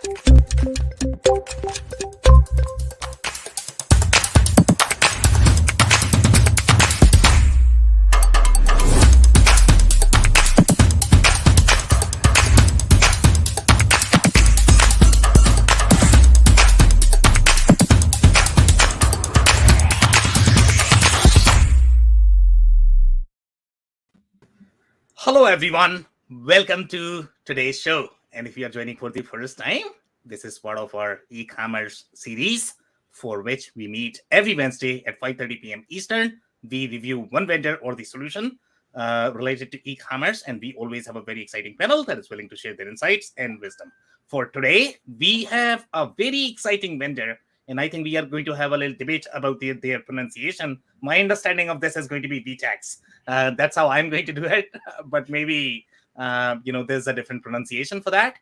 Hello, everyone. Welcome to today's show. And if you are joining for the first time, this is part of our e-commerce series for which we meet every Wednesday at 5:30 p.m. Eastern. We review one vendor or the solution related to e-commerce, and we always have a very exciting panel that is willing to share their insights and wisdom. For today, we have a very exciting vendor, and I think we are going to have a little debate about their pronunciation. My understanding of this is going to be VTEX. That's how I'm going to do it, but maybe there's a different pronunciation for that.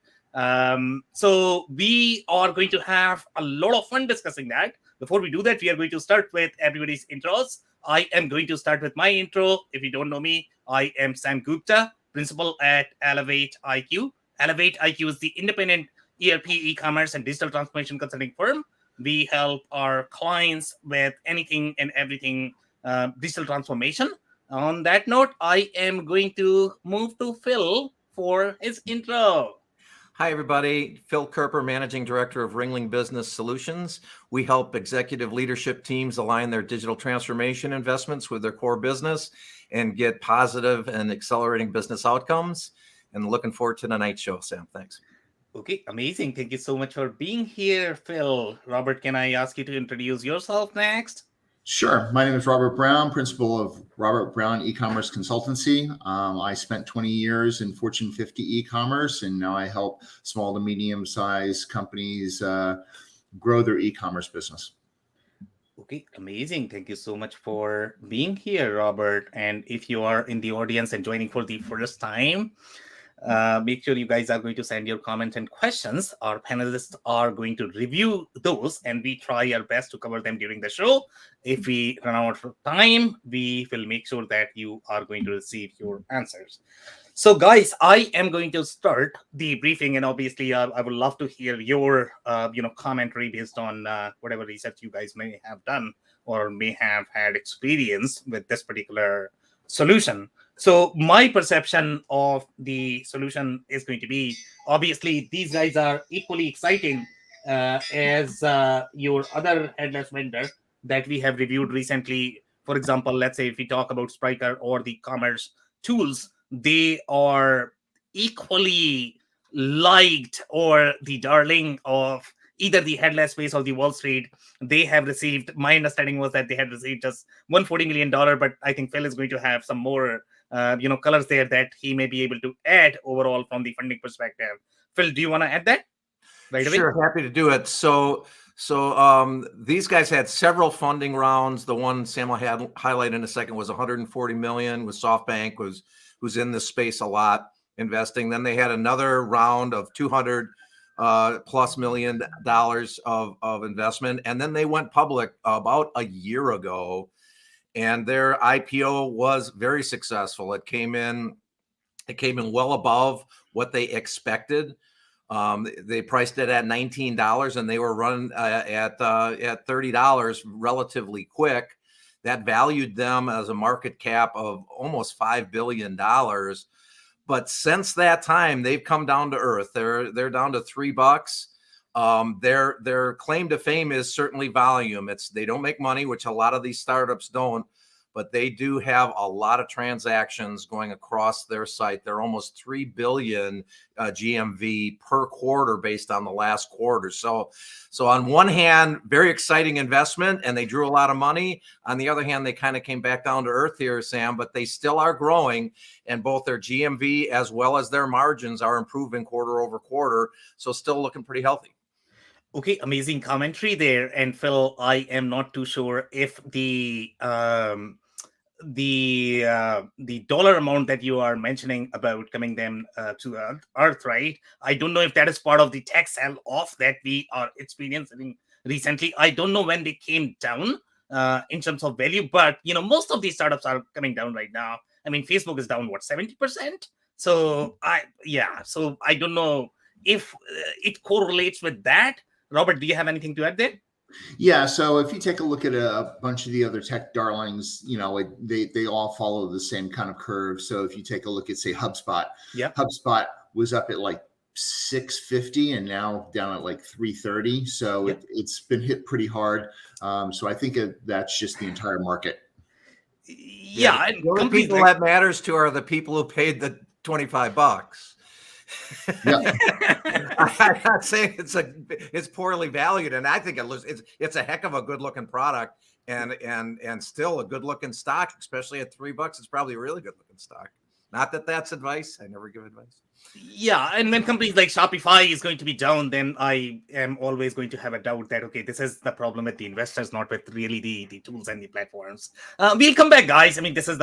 So we are going to have a lot of fun discussing that. Before we do that, we are going to start with everybody's intros. I am going to start with my intro. If you don't know me, I am Sam Gupta, principal at Elevate IQ. Elevate IQ is the independent ERP, e-commerce, and digital transformation consulting firm. We help our clients with anything and everything digital transformation. On that note, I am going to move to Phil for his intro. Hi, everybody. Phil Kerper, Managing Director of Ringling Business Solutions. We help executive leadership teams align their digital transformation investments with their core business and get positive and accelerating business outcomes. And looking forward to tonight's show, Sam. Thanks. Okay, amazing. Thank you so much for being here, Phil. Robert, can I ask you to introduce yourself next? Sure. My name is Robert Brown, principal of Robert Brown e-commerce consultancy. I spent 20 years in Fortune 50 e-commerce, and now I help small to medium-sized companies grow their e-commerce business. Okay, amazing. Thank you so much for being here, Robert. And if you are in the audience and joining for the first time, make sure you guys are going to send your comments and questions. Our panelists are going to review those, and we try our best to cover them during the show. If we run out of time, we will make sure that you are going to receive your answers. So, guys, I am going to start the briefing, and obviously, I would love to hear your, commentary based on whatever research you guys may have done or may have had experience with this particular solution. So my perception of the solution is going to be, obviously, these guys are equally exciting as your other headless vendor that we have reviewed recently. For example, let's say if we talk about Spryker or the commerce tools, they are equally liked or the darling of either the headless space or the Wall Street. They have received, my understanding was that they had received just $140 million, but I think Phil is going to have some more colors there that he may be able to add overall from the funding perspective. Phil, do you want to add that right away? Sure, happy to do it. So these guys had several funding rounds. The one Sam will highlight in a second was $140 million with SoftBank, who's in this space a lot, investing. Then they had another round of $200 plus million of investment, and then they went public about a year ago. And their IPO was very successful. It came in well above what they expected. They priced it at $19, and they were run at $30 relatively quick. That valued them as a market cap of almost $5 billion. But since that time, they've come down to earth. They're down to $3. Their claim to fame is certainly volume. They don't make money, which a lot of these startups don't, but they do have a lot of transactions going across their site. They're almost 3 billion GMV per quarter based on the last quarter. So on one hand, very exciting investment, and they drew a lot of money. On the other hand, they kind of came back down to earth here, Sam, but they still are growing, and both their GMV as well as their margins are improving quarter over quarter. So still looking pretty healthy. Okay, amazing commentary there. And Phil, I am not too sure if the dollar amount that you are mentioning about coming them to Earth, right? I don't know if that is part of the tech sell-off that we are experiencing recently. I don't know when they came down in terms of value, but most of these startups are coming down right now. I mean, Facebook is down 70%. So I don't know if it correlates with that. Robert, do you have anything to add there? Yeah, so if you take a look at a bunch of the other tech darlings, they all follow the same kind of curve. So if you take a look at, say, HubSpot, Yeah. HubSpot was up at like 650 and now down at like 330. So it's been hit pretty hard. So I think that's just the entire market. Yeah, and the only people that matters to are the people who paid the $25. Yeah. I'm not saying it's poorly valued, and I think it's a heck of a good looking product, and still a good looking stock, especially at $3. It's probably a really good looking stock. Not that that's advice. I never give advice. Yeah, and when companies like Shopify is going to be down, then I am always going to have a doubt that, okay, this is the problem with the investors, not with really the tools and the platforms. We'll come back, guys. I mean, these are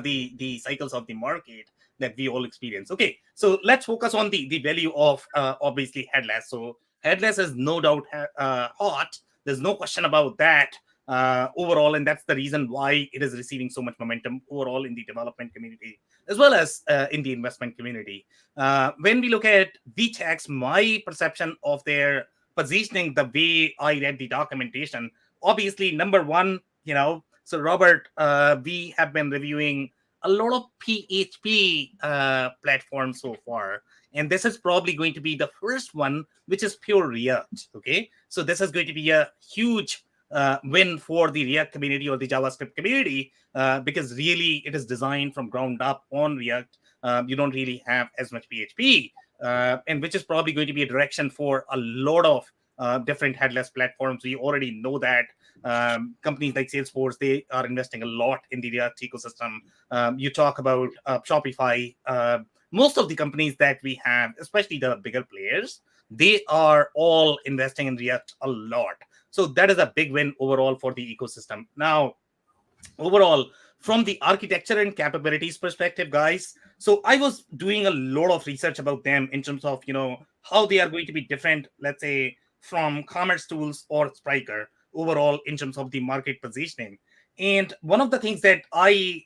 the cycles of the market that we all experience. Okay, so let's focus on the value of obviously headless. So headless is no doubt hot. There's no question about that overall, and that's the reason why it is receiving so much momentum overall in the development community as well as in the investment community. When we look at VTEX, my perception of their positioning, the way I read the documentation, obviously number one, so Robert, we have been reviewing a lot of PHP platforms so far, and this is probably going to be the first one which is pure React. Okay, so this is going to be a huge win for the React community or the JavaScript community because really it is designed from ground up on React. You don't really have as much PHP, and which is probably going to be a direction for a lot of different headless platforms. We already know that companies like Salesforce, they are investing a lot in the React ecosystem. You talk about Shopify. Most of the companies that we have, especially the bigger players, they are all investing in React a lot. So that is a big win overall for the ecosystem. Now, overall, from the architecture and capabilities perspective, guys, so I was doing a lot of research about them in terms of, how they are going to be different, let's say, from Commerce Tools or Spryker overall in terms of the market positioning. And one of the things that I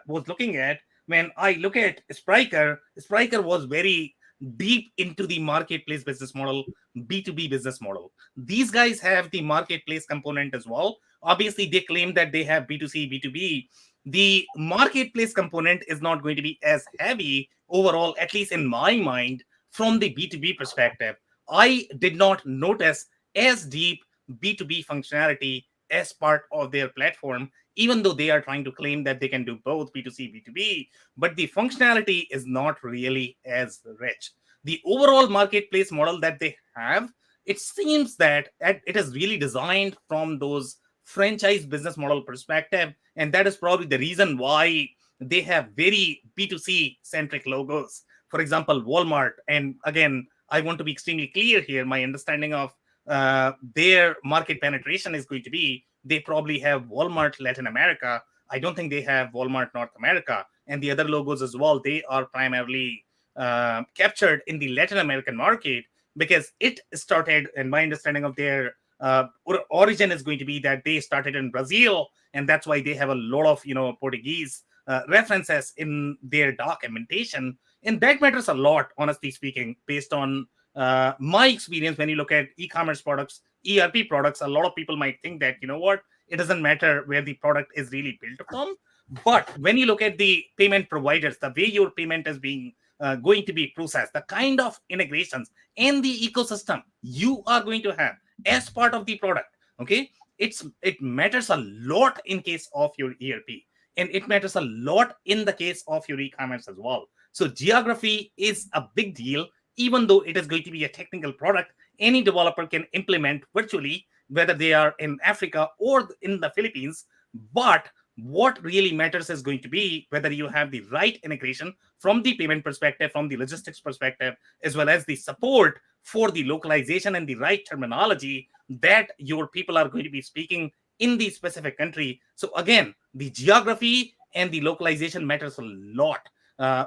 was looking at when I look at Spryker was very deep into the marketplace business model, B2B business model. These guys have the marketplace component as well. Obviously, they claim that they have B2C, B2B. The marketplace component is not going to be as heavy overall, at least in my mind, from the B2B perspective. I did not notice as deep B2B functionality as part of their platform, even though they are trying to claim that they can do both B2C, B2B, but the functionality is not really as rich. The overall marketplace model that they have, it seems that it is really designed from those franchise business model perspective, and that is probably the reason why they have very B2C centric logos. For example, Walmart, and again, I want to be extremely clear here. My understanding of their market penetration is going to be they probably have Walmart Latin America. I don't think they have Walmart North America, and the other logos as well. They are primarily captured in the Latin American market because it started, and my understanding of their origin is going to be that they started in Brazil, and that's why they have a lot of Portuguese references in their documentation, and that matters a lot, honestly speaking, based on my experience. When you look at e-commerce products, ERP products, a lot of people might think that, it doesn't matter where the product is really built from. But when you look at the payment providers, the way your payment is being going to be processed, the kind of integrations and the ecosystem you are going to have as part of the product, okay, it matters a lot in case of your ERP, and it matters a lot in the case of your e-commerce as well. So geography is a big deal. Even though it is going to be a technical product, any developer can implement virtually, whether they are in Africa or in the Philippines. But what really matters is going to be whether you have the right integration from the payment perspective, from the logistics perspective, as well as the support for the localization and the right terminology that your people are going to be speaking in the specific country. So again, the geography and the localization matters a lot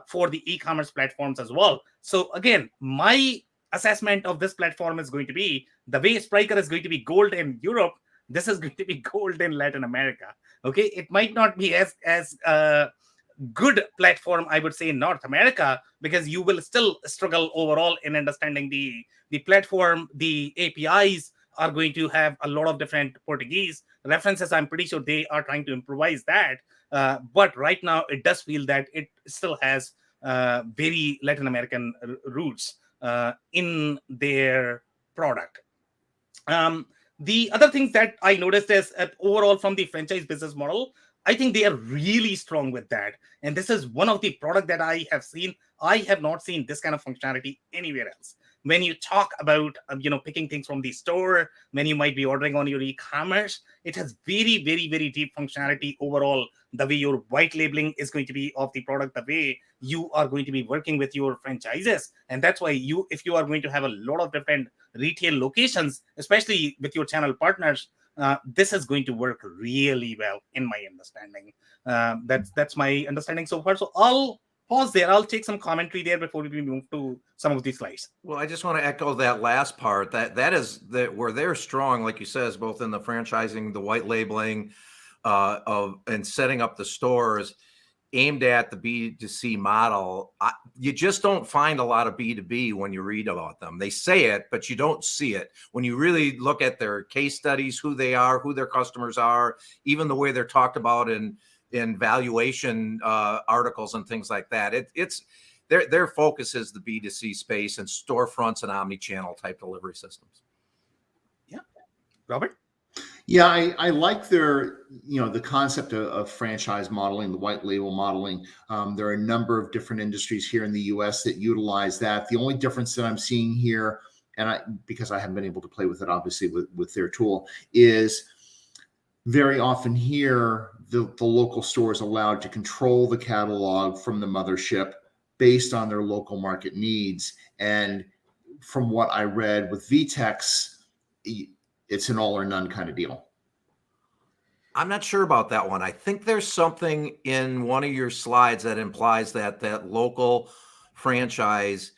for the e-commerce platforms as well. So again, my assessment of this platform is going to be the way Spryker is going to be gold in Europe, this is going to be gold in Latin America. Okay, it might not be as good platform, I would say, in North America, because you will still struggle overall in understanding the platform. The APIs are going to have a lot of different Portuguese references. I'm pretty sure they are trying to improvise that. But right now, it does feel that it still has very Latin American roots in their product. The other things that I noticed is overall from the franchise business model, I think they are really strong with that. And this is one of the product that I have seen. I have not seen this kind of functionality anywhere else. When you talk about picking things from the store, when you might be ordering on your e-commerce, it has very, very, very deep functionality overall. The way your white labeling is going to be of the product, the way you are going to be working with your franchises, and that's why if you are going to have a lot of different retail locations, especially with your channel partners, this is going to work really well, in my understanding. That's my understanding so far. So I'll pause there. I'll take some commentary there before we move to some of these slides. Well, I just want to echo that last part. That is where they're strong, like you says, both in the franchising, the white labeling, and setting up the stores aimed at the B2C model. You just don't find a lot of B2B when you read about them. They say it, but you don't see it. When you really look at their case studies, who they are, who their customers are, even the way they're talked about in valuation articles and things like that, it's their focus is the B2C space and storefronts and omni-channel type delivery systems. Yeah. Robert? Yeah, I like their, the concept of franchise modeling, the white label modeling. There are a number of different industries here in the US that utilize that. The only difference that I'm seeing here, because I haven't been able to play with it, obviously, with their tool, is very often here, the local store is allowed to control the catalog from the mothership based on their local market needs. And from what I read with VTEX, it's an all or none kind of deal. I'm not sure about that one. I think there's something in one of your slides that implies that local franchise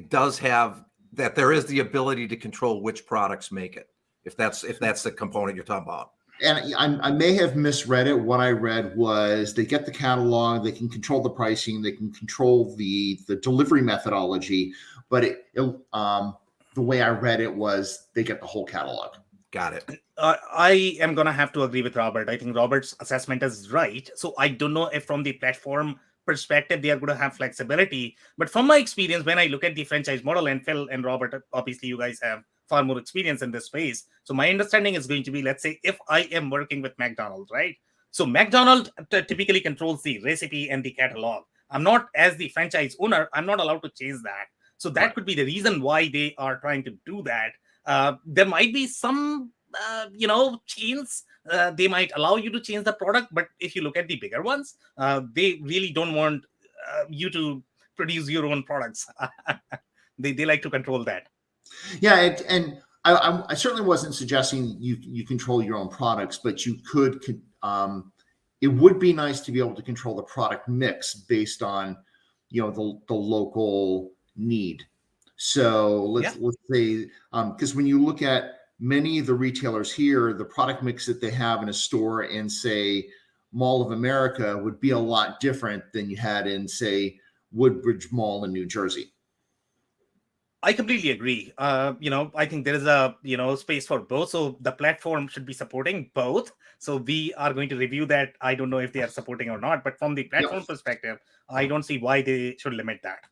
does have, that there is the ability to control which products make it, if that's the component you're talking about. And I may have misread it. What I read was they get the catalog, they can control the pricing, they can control the delivery methodology, but the way I read it was they get the whole catalog. Got it. I am going to have to agree with Robert. I think Robert's assessment is right. So I don't know if from the platform perspective, they are going to have flexibility. But from my experience, when I look at the franchise model, and Phil and Robert, obviously you guys have far more experience in this space. So my understanding is going to be, let's say, if I am working with McDonald's, right? So McDonald's typically controls the recipe and the catalog. I'm not, as the franchise owner, I'm not allowed to change that. So that could be the reason why they are trying to do that. There might be some, chains. They might allow you to change the product, but if you look at the bigger ones, they really don't want you to produce your own products. They like to control that. Yeah, and I certainly wasn't suggesting you control your own products, but you could. It would be nice to be able to control the product mix based on, the local need. So let's say, because when you look at many of the retailers here, the product mix that they have in a store in, say, Mall of America would be a lot different than you had in, say, Woodbridge Mall in New Jersey. I completely agree. I think there is a, space for both. So the platform should be supporting both. So we are going to review that. I don't know if they are supporting or not, but from the platform perspective, I don't see why they should limit that.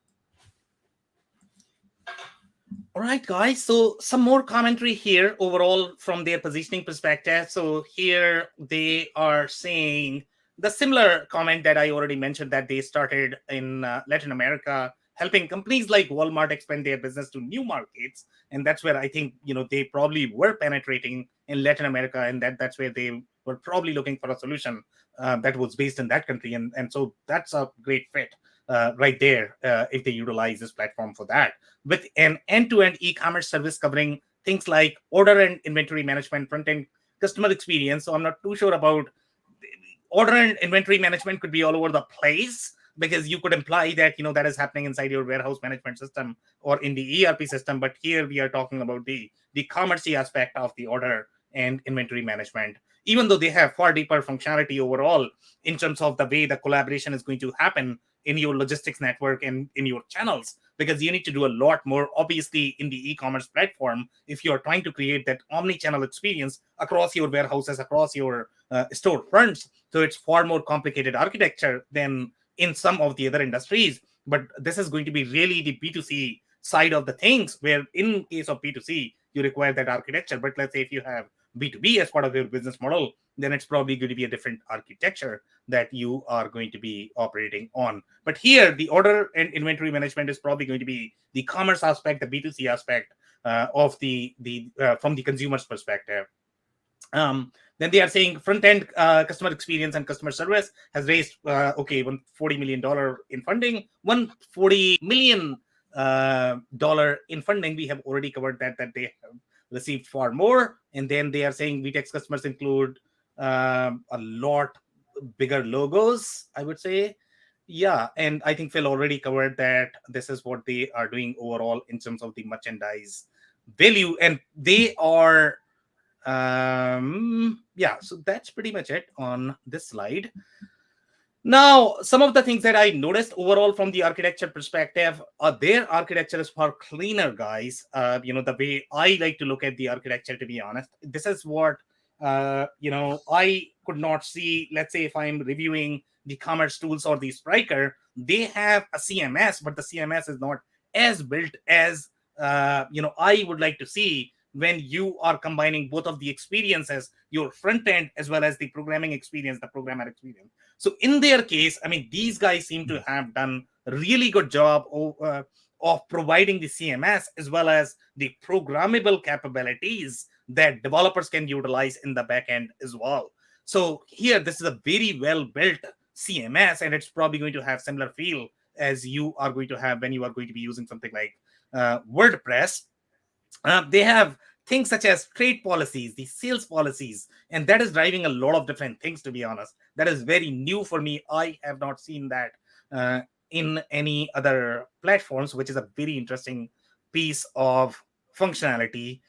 All right, guys. So some more commentary here overall from their positioning perspective. So here they are saying the similar comment that I already mentioned, that they started in Latin America, helping companies like Walmart expand their business to new markets. And that's where I think, they probably were penetrating in Latin America, and that's where they were probably looking for a solution that was based in that country. And so that's a great fit right there if they utilize this platform for that. With an end-to-end e-commerce service covering things like order and inventory management, front-end customer experience. So I'm not too sure about order and inventory management. Could be all over the place, because you could imply that, that is happening inside your warehouse management system or in the ERP system. But here we are talking about the commerce aspect of the order and inventory management. even though they have far deeper functionality overall in terms of the way the collaboration is going to happen in your logistics network and in your channels, because you need to do a lot more, obviously, in the e-commerce platform if you're trying to create that omni-channel experience across your warehouses, across your store fronts. So it's far more complicated architecture than in some of the other industries. But this is going to be really the B2C side of the things, where in case of B2C, you require that architecture. But let's say if you have B2B as part of your business model, then it's probably going to be a different architecture that you are going to be operating on. But here, the order and inventory management is probably going to be the commerce aspect, the B2C aspect of the from the consumer's perspective. Then they are saying front-end customer experience and customer service has raised $140 million in funding. $140 million in funding. We have already covered that they have received far more. And then they are saying VTEX customers include a lot bigger logos, I would say. Yeah, and I think Phil already covered that this is what they are doing overall in terms of the merchandise value, and they are so that's pretty much it on this slide. Now, some of the things that I noticed overall from the architecture perspective, their architecture is far cleaner, guys. The way I like to look at the architecture, to be honest, this is what I could not see. Let's say if I'm reviewing the commerce tools or the Spryker, they have a CMS, but the CMS is not as built as I would like to see when you are combining both of the experiences, your front end as well as the programming experience, the programmer experience. So in their case, I mean, these guys seem to have done a really good job of providing the CMS as well as the programmable capabilities that developers can utilize in the back end as well. So here, this is a very well built CMS, and it's probably going to have similar feel as you are going to have when you are going to be using something like WordPress. They have things such as trade policies, the sales policies, and that is driving a lot of different things, to be honest. That is very new for me. I have not seen that in any other platforms, which is a very interesting piece of functionality.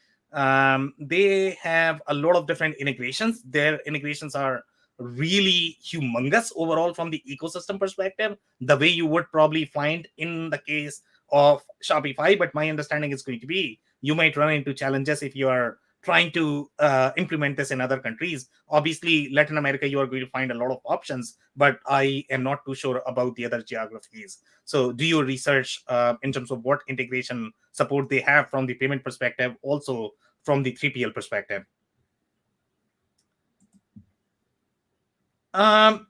They have a lot of different integrations. Their integrations are really humongous overall from the ecosystem perspective, the way you would probably find in the case of Shopify. But my understanding is going to be you might run into challenges if you are trying to implement this in other countries. Obviously, Latin America, you are going to find a lot of options, but I am not too sure about the other geographies. So do your research in terms of what integration support they have from the payment perspective, also from the 3PL perspective.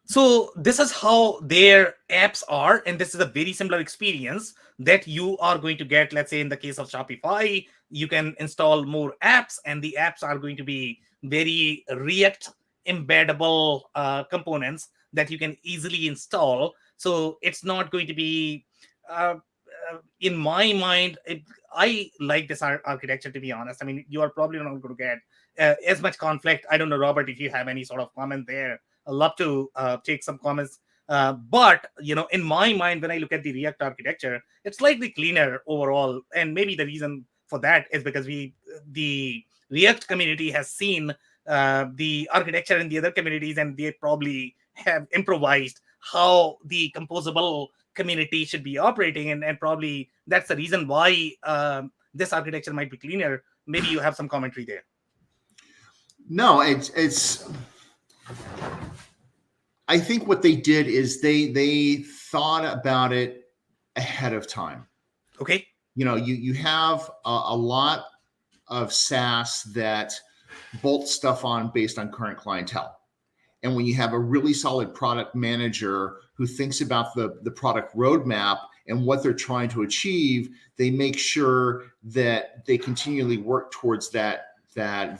So this is how their apps are, and this is a very similar experience that you are going to get. Let's say in the case of Shopify, you can install more apps, and the apps are going to be very React embeddable components that you can easily install. So it's not going to be in my mind, I like this architecture, to be honest. I mean, you are probably not going to get as much conflict. I don't know, Robert, if you have any sort of comment there. I'd love to take some comments. But, in my mind, when I look at the React architecture, it's slightly cleaner overall. And maybe the reason for that is because the React community has seen the architecture in the other communities, and they probably have improvised how the composable community should be operating. And probably that's the reason why this architecture might be cleaner. Maybe you have some commentary there. No, it's I think what they did is they thought about it ahead of time. Okay. You have a lot of SaaS that bolt stuff on based on current clientele. And when you have a really solid product manager who thinks about the product roadmap and what they're trying to achieve, they make sure that they continually work towards that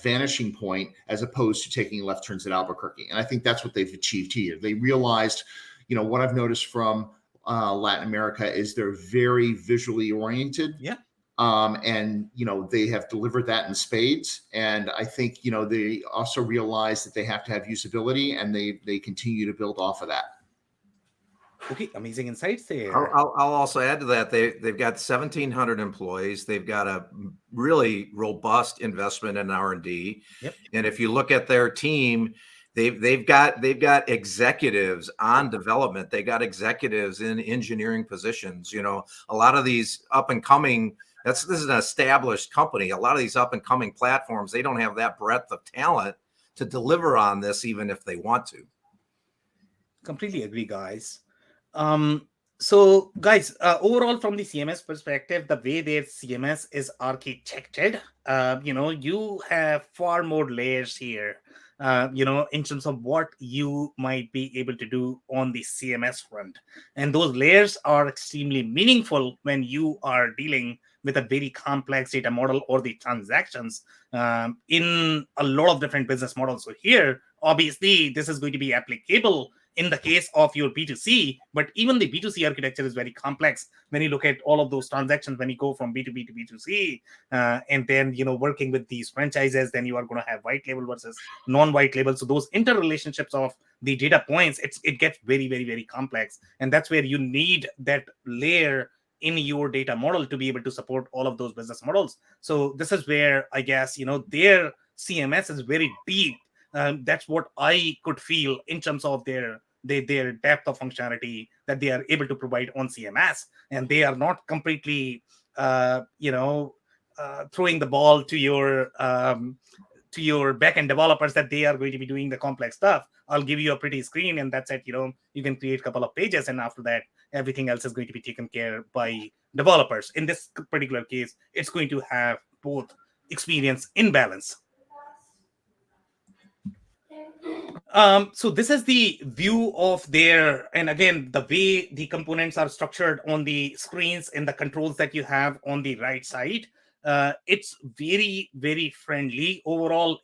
vanishing point, as opposed to taking left turns at Albuquerque. And I think that's what they've achieved here. They realized, what I've noticed from Latin America is they're very visually oriented. Yeah. And they have delivered that in spades. And I think they also realize that they have to have usability, and they continue to build off of that. Okay, amazing insights there. I'll also add to that. They've got 1,700 employees. They've got a really robust investment in R&D. Yep. And if you look at their team, they've got executives on development. They got executives in engineering positions. You know, a lot of these up and coming. This is an established company. A lot of these up and coming platforms, they don't have that breadth of talent to deliver on this, even if they want to. Completely agree, guys. So guys, overall from the CMS perspective, the way their CMS is architected, you have far more layers here, in terms of what you might be able to do on the CMS front. And those layers are extremely meaningful when you are dealing with a very complex data model or the transactions in a lot of different business models. So here, obviously, this is going to be applicable in the case of your B2C, but even the B2C architecture is very complex when you look at all of those transactions, when you go from B2B to B2C, and then, working with these franchises, then you are going to have white label versus non-white label. So those interrelationships of the data points, it gets very, very, very complex. And that's where you need that layer in your data model to be able to support all of those business models. So this is where I guess, their CMS is very deep. That's what I could feel in terms of their depth of functionality that they are able to provide on CMS, and they are not completely throwing the ball to your backend developers that they are going to be doing the complex stuff. I'll give you a pretty screen and that's it. You can create a couple of pages, and after that everything else is going to be taken care by developers. In this particular case, it's going to have both experience in balance. So this is the view of their, and again, the way the components are structured on the screens and the controls that you have on the right side. It's very, very friendly overall.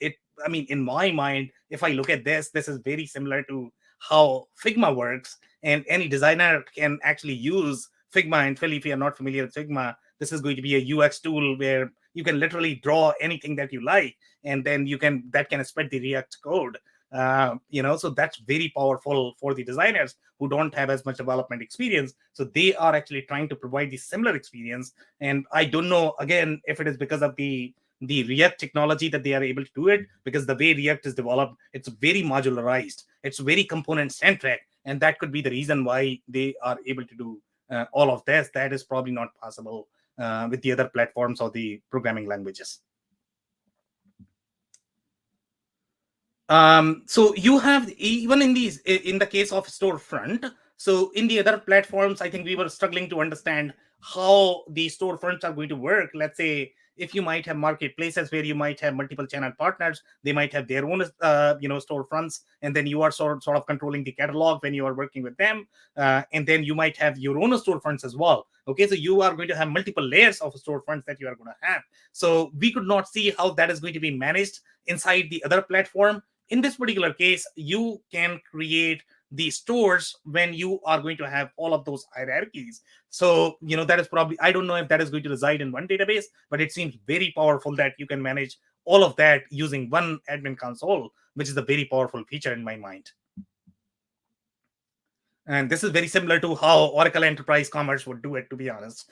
In my mind, if I look at this is very similar to how Figma works, and any designer can actually use Figma. And Phil, if you're not familiar with Figma, this is going to be a UX tool where you can literally draw anything that you like, and then that can spread the React code. So that's very powerful for the designers who don't have as much development experience. So they are actually trying to provide the similar experience. And I don't know, again, if it is because of the React technology that they are able to do it, because the way React is developed, it's very modularized, it's very component centric, and that could be the reason why they are able to do all of this. That is probably not possible with the other platforms or the programming languages. So you have, even in the case of Storefront, so in the other platforms, I think we were struggling to understand how the storefronts are going to work. Let's say if you might have marketplaces where you might have multiple channel partners, they might have their own storefronts, and then you are sort of controlling the catalog when you are working with them, and then you might have your own storefronts as well. Okay, so you are going to have multiple layers of storefronts that you are going to have. So we could not see how that is going to be managed inside the other platform. In this particular case, you can create the stores when you are going to have all of those hierarchies. So, that is probably, I don't know if that is going to reside in one database, but it seems very powerful that you can manage all of that using one admin console, which is a very powerful feature in my mind. And this is very similar to how Oracle Enterprise Commerce would do it, to be honest.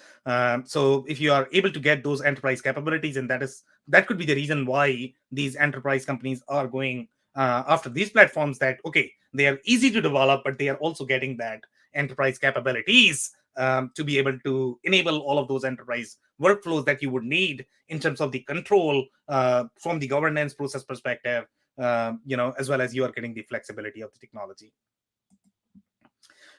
So if you are able to get those enterprise capabilities, and that could be the reason why these enterprise companies are going after these platforms, that, okay, they are easy to develop, but they are also getting that enterprise capabilities to be able to enable all of those enterprise workflows that you would need in terms of the control from the governance process perspective, as well as you are getting the flexibility of the technology.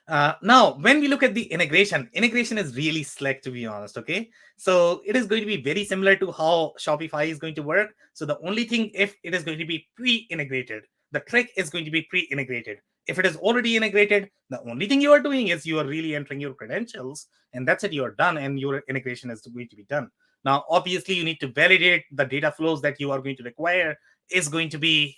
Now, when we look at the integration is really slick, to be honest. Okay, so it is going to be very similar to how Shopify is going to work. So the only thing, if it is going to be pre-integrated, the trick is going to be pre-integrated. If it is already integrated, the only thing you are doing is you are really entering your credentials, and that's it. You are done, and your integration is going to be done. Now, obviously, you need to validate the data flows that you are going to require is going to be,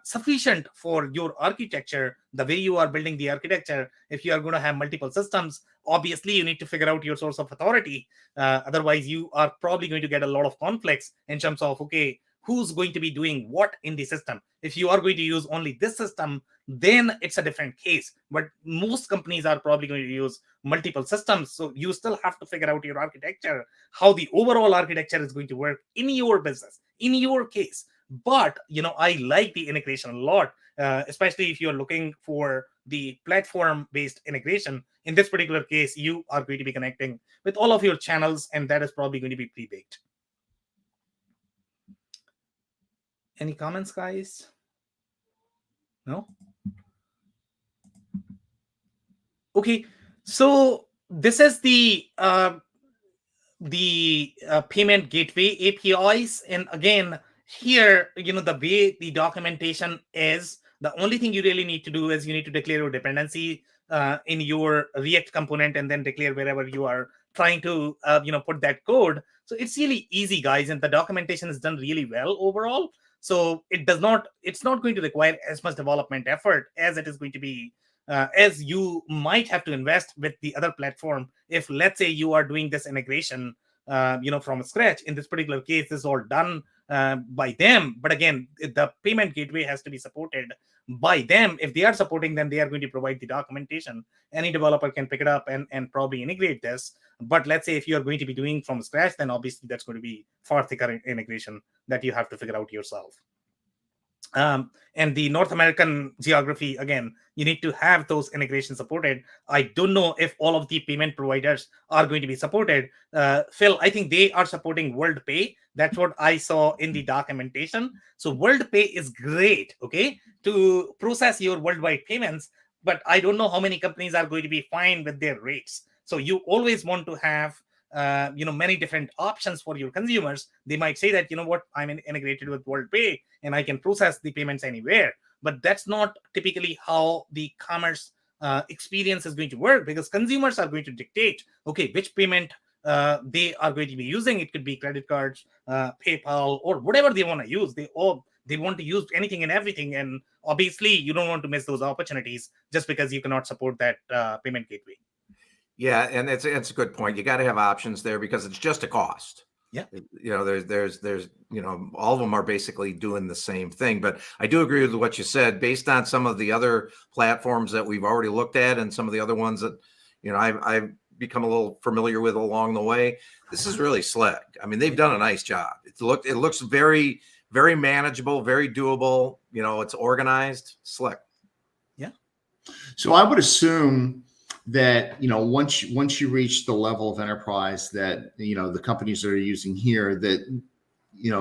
sufficient for your architecture, the way you are building the architecture. If you are going to have multiple systems, obviously you need to figure out your source of authority. Otherwise, you are probably going to get a lot of conflicts in terms of, okay, who's going to be doing what in the system. If you are going to use only this system, then it's a different case. But most companies are probably going to use multiple systems. So you still have to figure out your architecture, how the overall architecture is going to work in your business, in your case. But I like the integration a lot, especially if you're looking for the platform-based integration. In this particular case, you are going to be connecting with all of your channels, and that is probably going to be pre-baked. Any comments, guys? No? Okay, so this is the payment gateway APIs. And again, here, the way the documentation is, the only thing you really need to do is you need to declare your dependency in your React component, and then declare wherever you are trying to put that code. So it's really easy, guys, and the documentation is done really well overall. So it's not going to require as much development effort as it is going to be, as you might have to invest with the other platform. If, let's say, you are doing this integration from scratch. In this particular case, this is all done by them. But again, the payment gateway has to be supported by them. If they are supporting them, they are going to provide the documentation. Any developer can pick it up and probably integrate this. But let's say if you are going to be doing from scratch, then obviously that's going to be far thicker integration that you have to figure out yourself. And the North American geography, again, you need to have those integrations supported. I don't know if all of the payment providers are going to be supported. Phil, I think they are supporting WorldPay. That's what I saw in the documentation. So WorldPay is great, okay, to process your worldwide payments. But I don't know how many companies are going to be fine with their rates. So you always want to have many different options for your consumers. They might say that, I'm integrated with WorldPay and I can process the payments anywhere. But that's not typically how the commerce experience is going to work, because consumers are going to dictate, okay, which payment they are going to be using. It could be credit cards, PayPal, or whatever they want to use. They want to use anything and everything. And obviously, you don't want to miss those opportunities just because you cannot support that payment gateway. Yeah, and it's a good point. You got to have options there because it's just a cost. Yeah, there's all of them are basically doing the same thing. But I do agree with what you said. Based on some of the other platforms that we've already looked at, and some of the other ones that I've become a little familiar with along the way, this is really slick. I mean, they've done a nice job. It looks very, very manageable, very doable. It's organized, slick. Yeah. So I would assume that once you reach the level of enterprise that the companies that are using here, that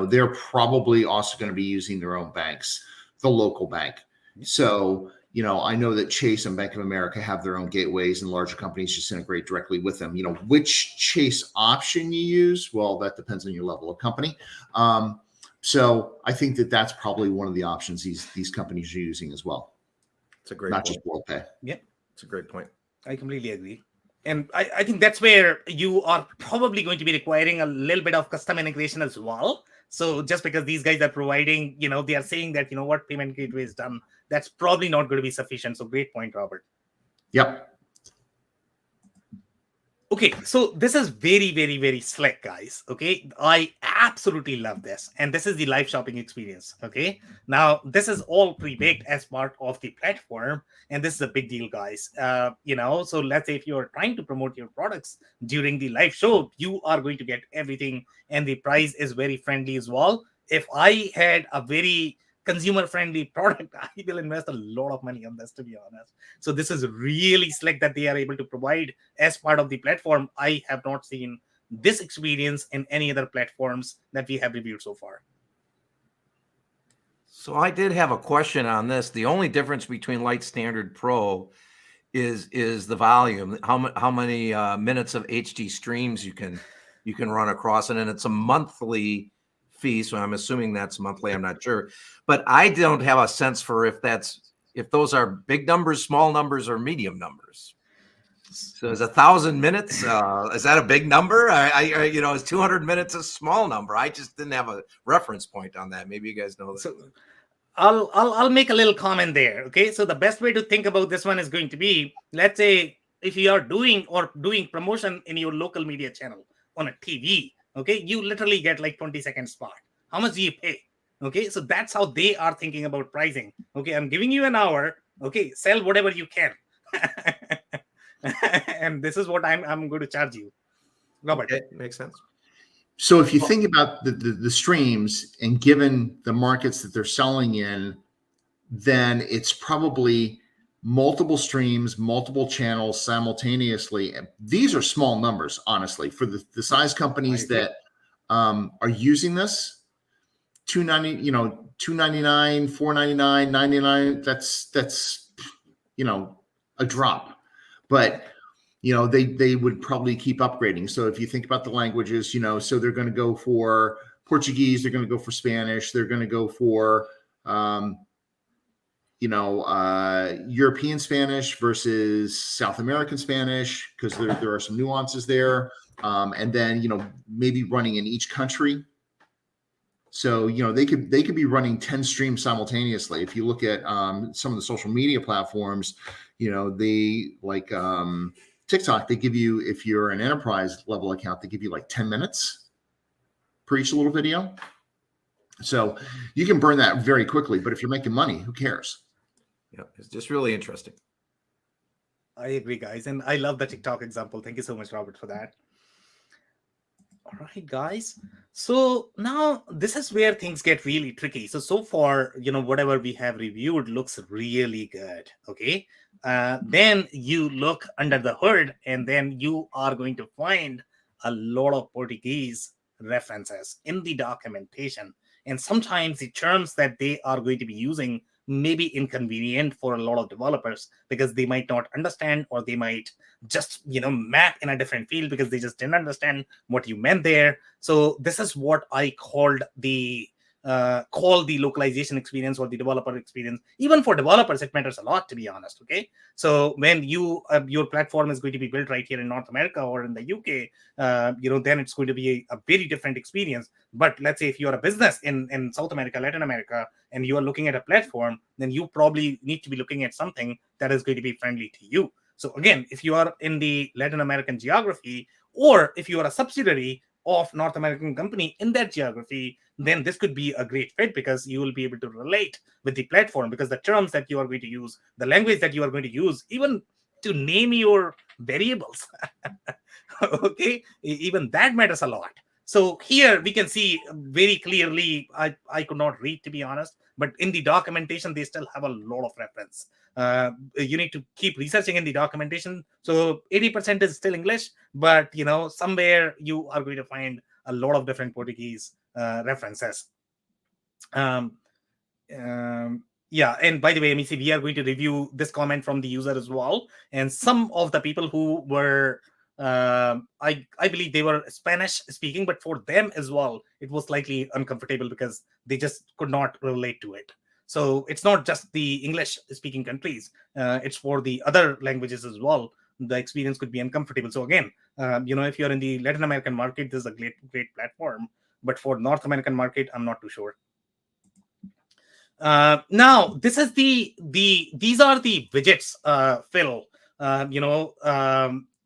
they're probably also going to be using their own banks, the local bank. So I know that Chase and Bank of America have their own gateways, and larger companies just integrate directly with them. Which Chase option you use, well, that depends on your level of company. So I think that that's probably one of the options these companies are using as well. It's a great not point. just WorldPay. Yeah, it's a great point. I completely agree. And I think that's where you are probably going to be requiring a little bit of custom integration as well. So just because these guys are providing, they are saying that, what payment gateway is done, that's probably not going to be sufficient. So great point, Robert. Yep. Okay, so this is very, very, very slick, guys. Okay, I absolutely love this. And this is the live shopping experience. Okay, now this is all pre-baked as part of the platform. And this is a big deal, guys. So let's say if you're trying to promote your products during the live show, you are going to get everything. And the price is very friendly as well. If I had a very consumer-friendly product, I will invest a lot of money on this, to be honest. So this is really slick that they are able to provide as part of the platform. I have not seen this experience in any other platforms that we have reviewed so far. So I did have a question on this. The only difference between Light, Standard, Pro is the volume. How many minutes of HD streams you can run across, and then it's a monthly fee. So I'm assuming that's monthly. I'm not sure, but I don't have a sense for if those are big numbers, small numbers, or medium numbers. So is 1,000 minutes? Is that a big number? Is 200 minutes a small number? I just didn't have a reference point on that. Maybe you guys know that. So I'll make a little comment there. Okay, so the best way to think about this one is going to be, let's say if you are doing promotion in your local media channel on a TV. Okay, you literally get like 20-second spot. How much do you pay? Okay, so that's how they are thinking about pricing. Okay, I'm giving you an hour. Okay, sell whatever you can. And this is what I'm going to charge you, Robert. Okay, makes sense. So if you think about the streams and given the markets that they're selling in, then it's probably multiple streams, multiple channels simultaneously. These are small numbers, honestly, for the size companies that are using this. $2.90, $2.99, $4.99, $99. That's a drop, but they would probably keep upgrading. So if you think about the languages, so they're going to go for Portuguese, they're going to go for Spanish, they're going to go for European Spanish versus South American Spanish, because there are some nuances there. And then, maybe running in each country. So, they could be running 10 streams simultaneously. If you look at some of the social media platforms, they like TikTok, they give you, if you're an enterprise level account, they give you like 10 minutes per each little video. So you can burn that very quickly, but if you're making money, who cares? Yeah, it's just really interesting. I agree, guys. And I love the TikTok example. Thank you so much, Robert, for that. All right, guys. So now this is where things get really tricky. So far, whatever we have reviewed looks really good. Okay. Then you look under the hood, and then you are going to find a lot of Portuguese references in the documentation. And sometimes the terms that they are going to be using may be inconvenient for a lot of developers because they might not understand, or they might just map in a different field because they just didn't understand what you meant there. So this is what I called the localization experience, or the developer experience. Even for developers, it matters a lot, to be honest. Okay, so when your platform is going to be built right here in North America or in the UK, then it's going to be a very different experience. But let's say if you're a business in South America, Latin America, and you are looking at a platform, then you probably need to be looking at something that is going to be friendly to you. So again, if you are in the Latin American geography, or if you are a subsidiary of North American company in that geography, then this could be a great fit, because you will be able to relate with the platform, because the terms that you are going to use, the language that you are going to use, even to name your variables, okay, even that matters a lot. So here we can see very clearly, I could not read, to be honest, but in the documentation, they still have a lot of reference. You need to keep researching in the documentation. So 80% is still English, but somewhere you are going to find a lot of different Portuguese references. Yeah, and by the way, MEC, we are going to review this comment from the user as well. And some of the people who were, I believe they were Spanish speaking, but for them as well, it was slightly uncomfortable because they just could not relate to it. So it's not just the English speaking countries, it's for the other languages as well. The experience could be uncomfortable. So again, if you're in the Latin American market, this is a great platform. But for North American market, I'm not too sure. Now this is these are the widgets, Phil.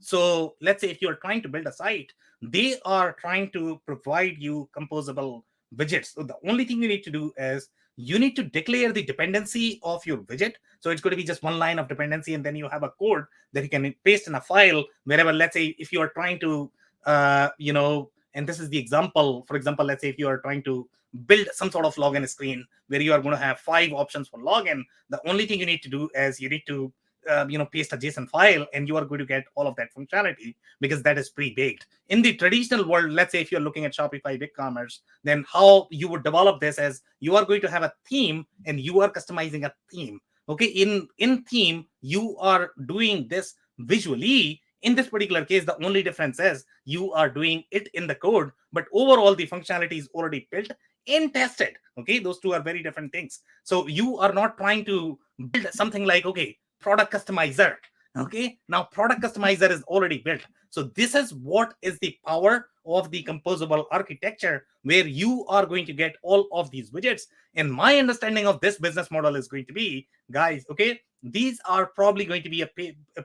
So let's say if you're trying to build a site, they are trying to provide you composable widgets. So the only thing you need to do is you need to declare the dependency of your widget. So it's going to be just one line of dependency, and then you have a code that you can paste in a file wherever. Let's say if you are trying to, and this is the example. For example, let's say if you are trying to build some sort of login screen where you are going to have 5 options for login, the only thing you need to do is you need to paste a JSON file, and you are going to get all of that functionality, because that is pre-baked. In the traditional world, let's say if you're looking at Shopify BigCommerce, then how you would develop this is you are going to have a theme, and you are customizing a theme. Okay, in theme, you are doing this visually. In this particular case, the only difference is you are doing it in the code, but overall the functionality is already built and tested. Okay, those two are very different things. So you are not trying to build something like, okay, product customizer. Okay, now product customizer is already built. So this is what is the power of the composable architecture, where you are going to get all of these widgets. And my understanding of this business model is going to be, guys, okay, these are probably going to be a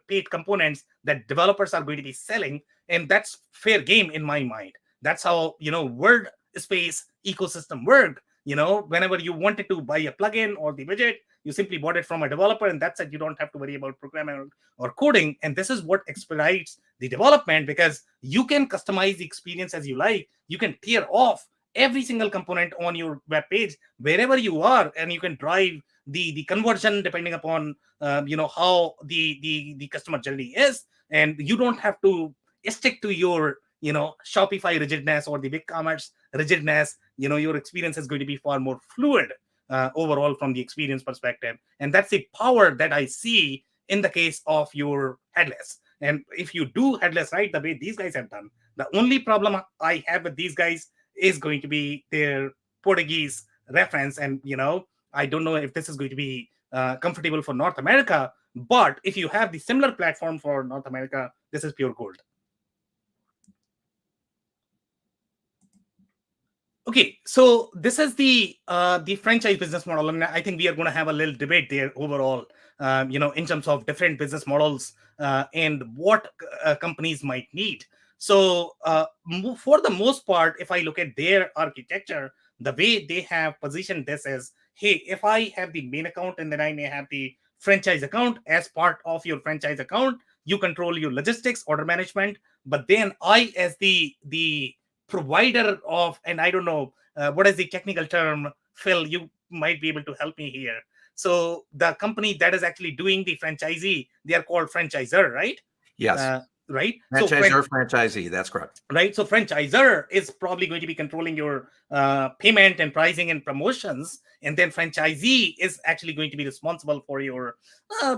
paid components that developers are going to be selling, and that's fair game in my mind. That's how word space ecosystem work. whenever you wanted to buy a plugin or the widget, you simply bought it from a developer, and that's it. You don't have to worry about programming or coding. And this is what expedites the development, because you can customize the experience as you like. You can tear off every single component on your web page wherever you are, and you can drive the conversion depending upon how the customer journey is. And you don't have to stick to your Shopify rigidness or the BigCommerce rigidness. Your experience is going to be far more fluid overall from the experience perspective. And that's the power that I see in the case of your headless. And if you do headless right the way these guys have done, the only problem I have with these guys is going to be their Portuguese reference. And I don't know if this is going to be comfortable for North America, but if you have the similar platform for North America, this is pure gold. Okay, so this is the franchise business model, and I think we are going to have a little debate there overall, in terms of different business models and what companies might need. So for the most part, if I look at their architecture, the way they have positioned this is, hey, if I have the main account and then I may have the franchise account, as part of your franchise account, you control your logistics, order management, but then I, as the provider of, and I don't know what is the technical term, Phil, you might be able to help me here. So the company that is actually doing the franchisee, they are called franchisor, right? Yes. Right. Franchisor, franchisee. That's correct. Right. So franchisor is probably going to be controlling your payment and pricing and promotions, and then franchisee is actually going to be responsible for your,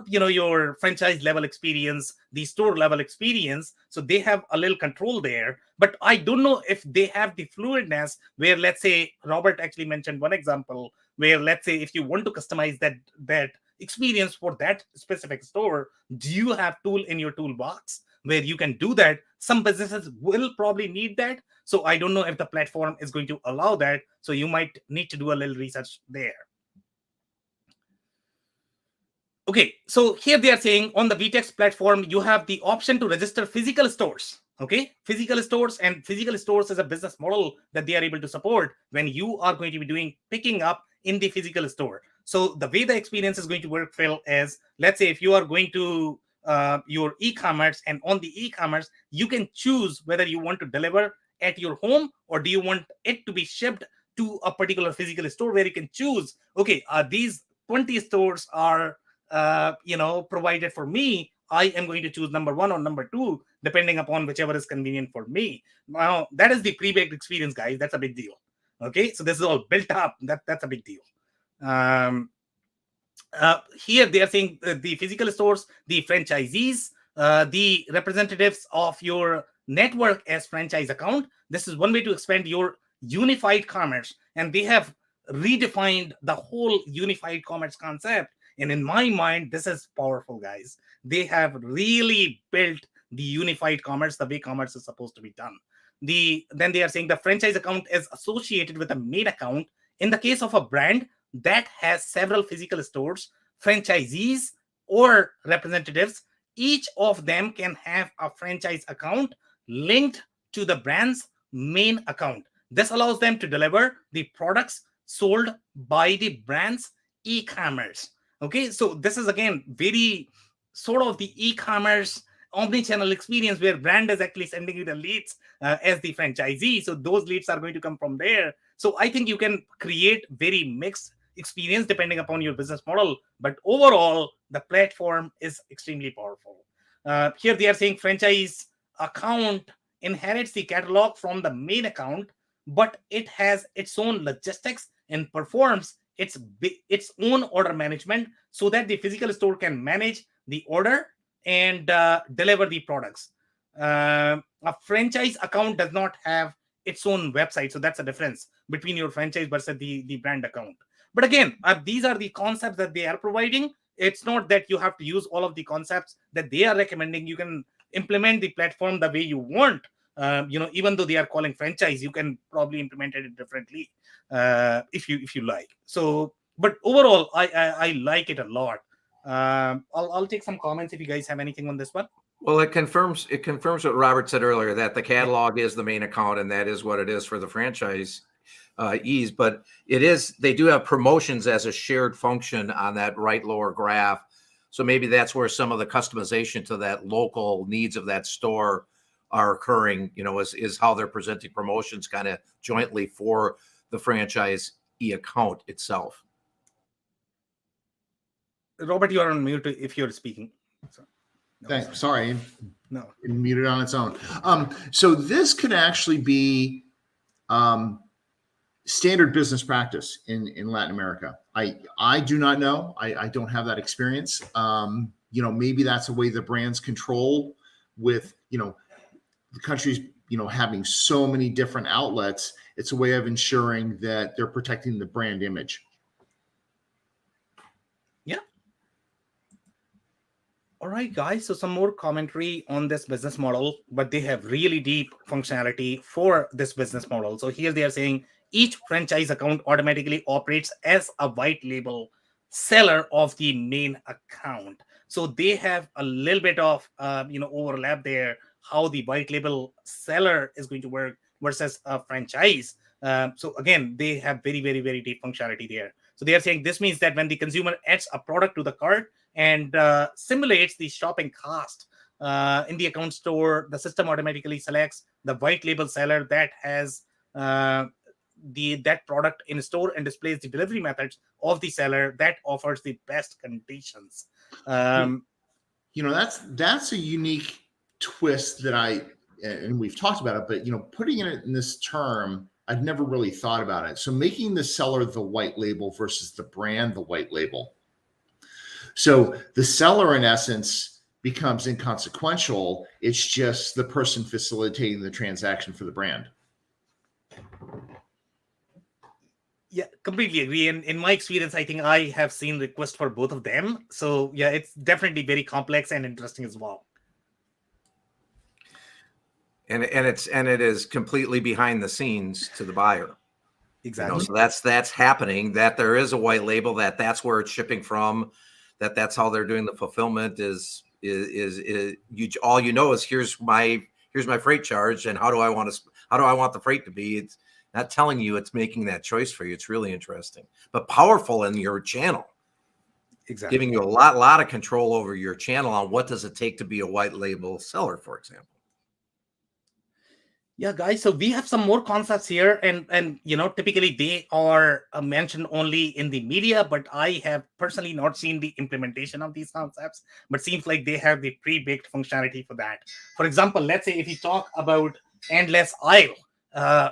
your franchise level experience, the store level experience. So they have a little control there, but I don't know if they have the fluidness where, let's say, Robert actually mentioned one example where, let's say, if you want to customize that experience for that specific store, do you have tool in your toolbox where you can do that? Some businesses will probably need that. So I don't know if the platform is going to allow that. So you might need to do a little research there. Okay, so here they are saying on the VTEX platform, you have the option to register physical stores. Okay, physical stores, and physical stores is a business model that they are able to support when you are going to be doing picking up in the physical store. So the way the experience is going to work, Phil, is, let's say if you are going to your e-commerce, and on the e-commerce you can choose whether you want to deliver at your home or do you want it to be shipped to a particular physical store, where you can choose, okay, these 20 stores are provided for me. I am going to choose number 1 or number 2 depending upon whichever is convenient for me. Now that is the pre-baked experience, guys. That's a big deal. Okay, so this is all built up. That's a big deal. Here they are saying the physical stores, the franchisees, the representatives of your network as franchise account. This is one way to expand your unified commerce, and they have redefined the whole unified commerce concept. And in my mind, this is powerful, guys. They have really built the unified commerce the way commerce is supposed to be done. Then they are saying the franchise account is associated with a main account. In the case of a brand that has several physical stores, franchisees or representatives, each of them can have a franchise account linked to the brand's main account. This allows them to deliver the products sold by the brand's e-commerce. Okay, so this is again very sort of the e-commerce omni-channel experience where brand is actually sending you the leads as the franchisee. So those leads are going to come from there. So I think you can create very mixed experience depending upon your business model. But overall, the platform is extremely powerful. Here they are saying franchise account inherits the catalog from the main account, but it has its own logistics and performs its own order management so that the physical store can manage the order and deliver the products. A franchise account does not have its own website. So that's a difference between your franchise versus the brand account. But again, these are the concepts that they are providing. It's not that you have to use all of the concepts that they are recommending. You can implement the platform the way you want. Even though they are calling franchise, you can probably implement it differently if you like. So, but overall, I like it a lot. I'll take some comments if you guys have anything on this one. Well, it confirms what Robert said earlier, that the catalog is the main account, and that is what it is for the franchise. ease. But they do have promotions as a shared function on that right lower graph. So maybe that's where some of the customization to that local needs of that store are occurring, is how they're presenting promotions kind of jointly for the franchisee account itself. Robert, you are on mute if you're speaking. So, Thanks. Sorry. No. It muted on its own. So this could actually be standard business practice in Latin America. I do not know. I don't have that experience. Maybe that's a way the brands control with, the countries, having so many different outlets. It's a way of ensuring that they're protecting the brand image. Yeah. All right, guys. So some more commentary on this business model, but they have really deep functionality for this business model. So here they are saying each franchise account automatically operates as a white label seller of the main account. So they have a little bit of overlap there, how the white label seller is going to work versus a franchise. So again, they have very, very, very deep functionality there. So they are saying this means that when the consumer adds a product to the cart and simulates the shopping cost in the account store, the system automatically selects the white label seller that has that product in store and displays the delivery methods of the seller that offers the best conditions. That's a unique twist that and we've talked about it, but putting it in this term, I've never really thought about it. So making the seller the white label versus the brand the white label. So the seller, in essence, becomes inconsequential. It's just the person facilitating the transaction for the brand. Yeah, completely agree. And in my experience, I think I have seen requests for both of them. So yeah, it's definitely very complex and interesting as well. And it is completely behind the scenes to the buyer. Exactly. So that's happening, that there is a white label, that's where it's shipping from, that's how they're doing the fulfillment is all is here's my freight charge and how do I want the freight to be. It's not telling you, it's making that choice for you. It's really interesting, but powerful in your channel. Exactly. Giving you a lot of control over your channel on what does it take to be a white label seller, for example. Yeah, guys. So we have some more concepts here, and typically they are mentioned only in the media, but I have personally not seen the implementation of these concepts. But seems like they have the pre-baked functionality for that. For example, let's say if you talk about endless aisle,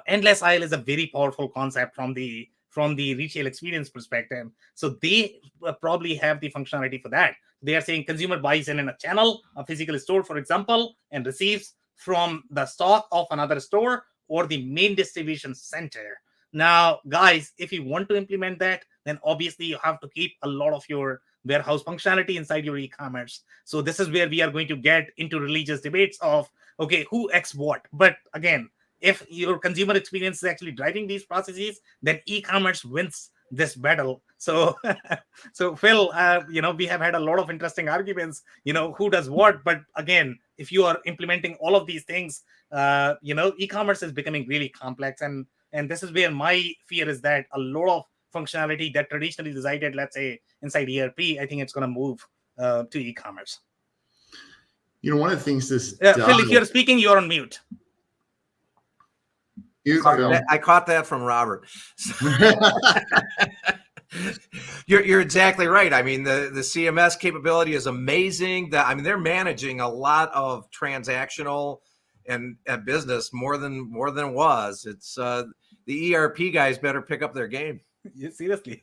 endless aisle is a very powerful concept from the retail experience perspective. So they probably have the functionality for that. They are saying consumer buys in a channel, a physical store, for example, and receives from the stock of another store or the main distribution center. Now, guys, if you want to implement that, then obviously you have to keep a lot of your warehouse functionality inside your e-commerce. So this is where we are going to get into religious debates of, okay, who X what? But again, if your consumer experience is actually driving these processes, then e-commerce wins this battle. So so Phil, we have had a lot of interesting arguments, who does what. But again, if you are implementing all of these things, e-commerce is becoming really complex. And this is where my fear is that a lot of functionality that traditionally resided, let's say, inside ERP, I think it's going to move to e-commerce. One of the things this Phil, if you're speaking, you're on mute. I caught that from Robert. You're exactly right. I mean, the CMS capability is amazing. They're managing a lot of transactional and business more than it was. It's the ERP guys better pick up their game. Yeah, seriously.